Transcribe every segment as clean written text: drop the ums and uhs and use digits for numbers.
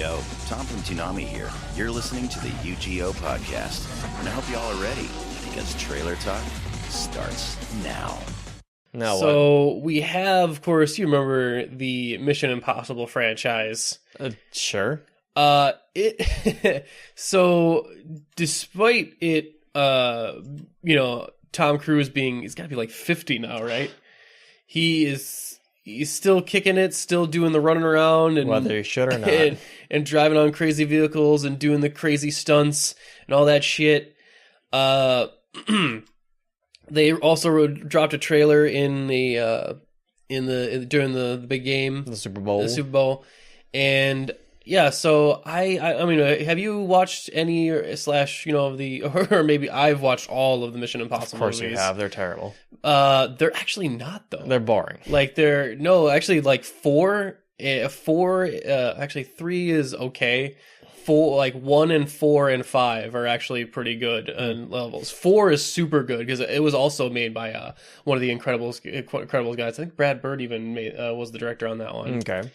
Yo, Tom from Toonami here. You're listening to the UGO podcast, and I hope you all are ready, because Trailer Talk starts now. Now So we have, of course, you remember the Mission Impossible franchise. Sure. So despite it, Tom Cruise he's got to be like 50 now, right? He's still kicking it, still doing the running around, and Whether he should or not. and driving on crazy vehicles and doing the crazy stunts and all that shit. They also dropped a trailer during the big game, The Super Bowl. and yeah. So I mean, have you watched any or maybe I've watched all of the Mission Impossible Of course movies. you have. They're terrible. They're actually not though. They're boring. Like actually 3 is okay. 4, like 1 and 4 and 5 are actually pretty good levels. 4 is super good because it was also made by one of the Incredibles guys. I think Brad Bird even was the director on that one. Okay.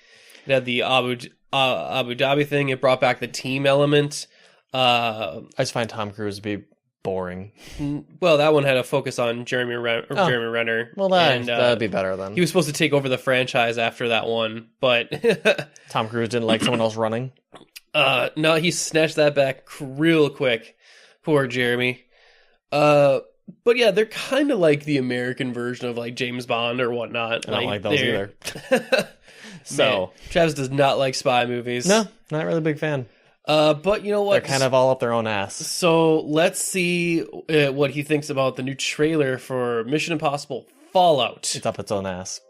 It had the Abu Dhabi thing. It brought back the team element. I just find Tom Cruise to be boring. Well, that one had a focus on Jeremy Renner. Well, that'd be better then. He was supposed to take over the franchise after that one, but Tom Cruise didn't like someone else running. no, he snatched that back real quick. Poor Jeremy. But yeah, they're kind of like the American version of like James Bond or whatnot. I don't like those either. So Man, Travis does not like spy movies. No, not really a big fan. But you know what? They're kind of all up their own ass. So let's see what he thinks about the new trailer for Mission Impossible Fallout. It's up its own ass.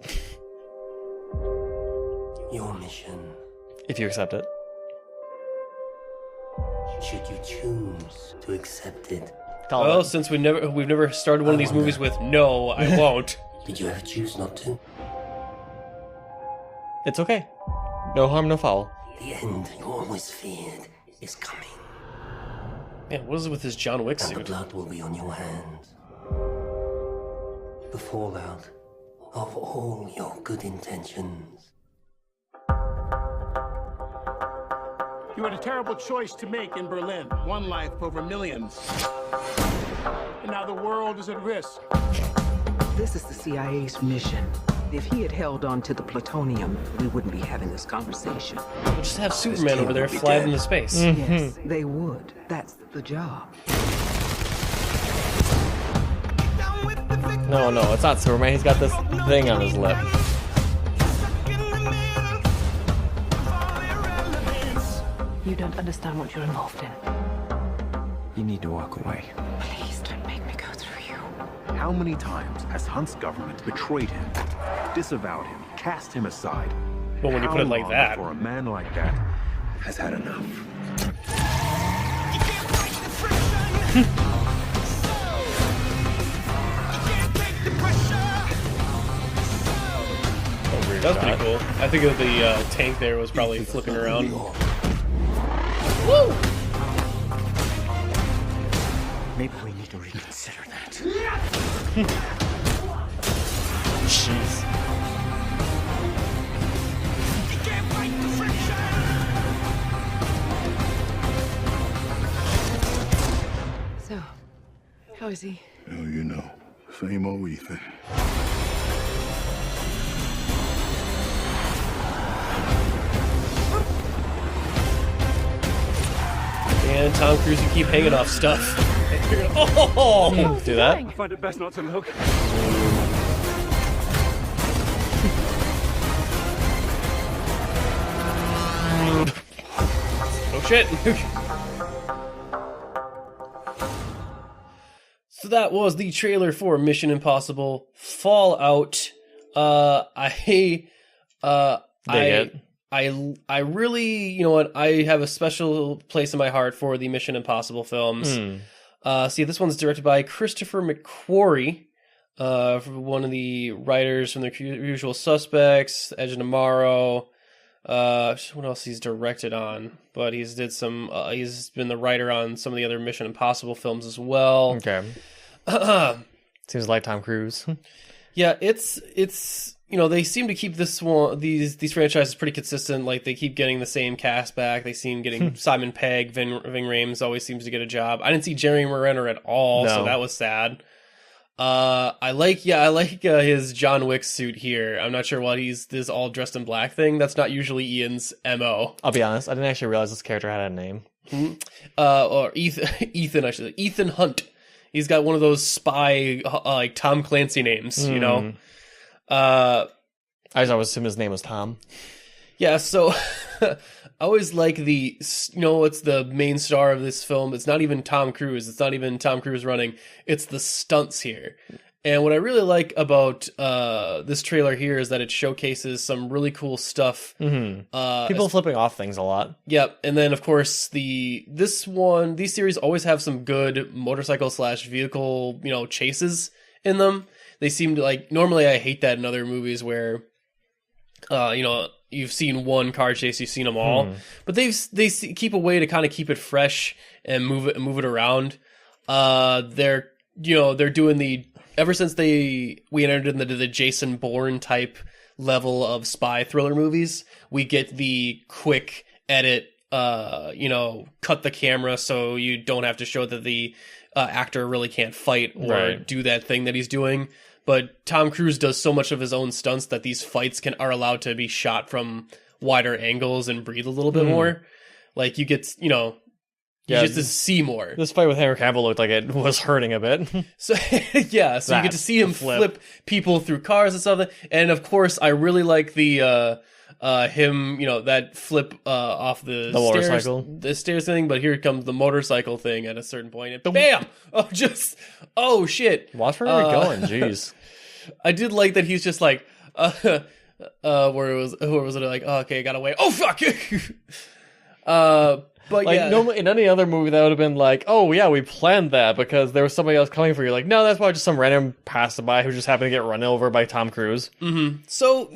Your mission, If you accept it. should you choose to accept it, Well, since we've never started one of these movies with "No, I won't." did you ever choose not to? It's okay. No harm, no foul. The end you always feared is coming, Man, what is it with this John Wick and the suit? blood will be on your hands. The fallout of all your good intentions. You had a terrible choice to make in Berlin. One life over millions. And now the world is at risk. This is the CIA's mission. If he had held on to the plutonium, we wouldn't be having this conversation. We'll just have Superman over there fly into space. Yes, they would. That's the job. No, it's not Superman. He's got this thing on his lip. You don't understand what you're involved in. You need to walk away. Please don't make me go through you. How many times has Hunt's government betrayed him, disavowed him, cast him aside? But when you put it like that, For a man like that has had enough. that's pretty cool. I think that the tank there was probably flipping around. Maybe we need to reconsider that. Jeez. So, how is he? Well, you know, same old Ethan. And Tom Cruise, you keep hanging off stuff. Oh! Do that? I find it best not to look. Oh shit! So that was the trailer for Mission Impossible Fallout. I really, you know what? I have a special place in my heart for the Mission Impossible films. See, this one's directed by Christopher McQuarrie, one of the writers from The Usual Suspects, Edge of Tomorrow. What else he's directed on? But he's did some. He's been the writer on some of the other Mission Impossible films as well. Okay. Seems like Tom Cruise. Yeah, it's they seem to keep these franchises pretty consistent. Like, they keep getting the same cast back. They seem getting Simon Pegg, Ving Rhames always seems to get a job. I didn't see Jeremy Renner at all, so that was sad. I like his John Wick suit here. I'm not sure why he's this all dressed in black thing. That's not usually Ian's MO. I'll be honest, I didn't actually realize this character had a name. Or Ethan, I should say. Ethan Hunt. He's got one of those spy, like Tom Clancy names, you know? I always assumed his name was Tom. Yeah, so I always like it's the main star of this film. It's not even Tom Cruise. It's not even Tom Cruise running. It's the stunts here. And what I really like about this trailer here is that it showcases some really cool stuff. People flipping off things a lot. Yep, and then of course these series always have some good motorcycle / vehicle, chases in them. They seem to like, normally I hate that in other movies where, you've seen one car chase, you've seen them all, but they keep a way to kind of keep it fresh and move it around. They're doing ever since we entered into the Jason Bourne type level of spy thriller movies, we get the quick edit, cut the camera so you don't have to show that the actor really can't fight or do that thing that he's doing. But Tom Cruise does so much of his own stunts that these fights are allowed to be shot from wider angles and breathe a little bit more. Like, you get, you get to see more. This fight with Henry Cavill looked like it was hurting a bit. So you get to see him flip people through cars and stuff. And of course, I really like the him, that flip off the stairs, motorcycle, the stairs thing. But here comes the motorcycle thing at a certain point. And bam! Oh shit! Watch where we're going. Jeez. I did like that he's just like, where was it like, oh, okay, I got away. Oh fuck! But like, yeah, in any other movie that would have been like, oh yeah, we planned that because there was somebody else coming for you. Like, no, that's probably just some random passerby who just happened to get run over by Tom Cruise. So,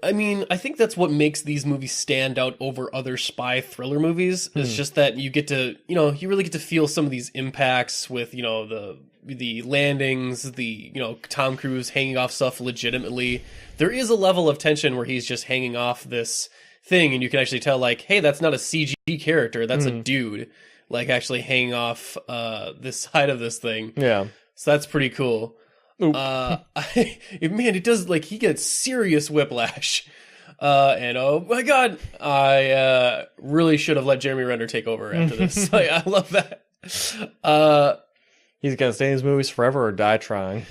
I mean, I think that's what makes these movies stand out over other spy thriller movies. It's just that you get to, you really get to feel some of these impacts with, the landings, Tom Cruise hanging off stuff legitimately. There is a level of tension where he's just hanging off this thing, and you can actually tell, like, hey, that's not a CG character, that's a dude, like, actually hanging off this side of this thing. Yeah. So that's pretty cool. Man, it does, like, he gets serious whiplash. And oh my god, I really should have let Jeremy Renner take over after this. Like, I love that. He's gonna stay in his movies forever or die trying.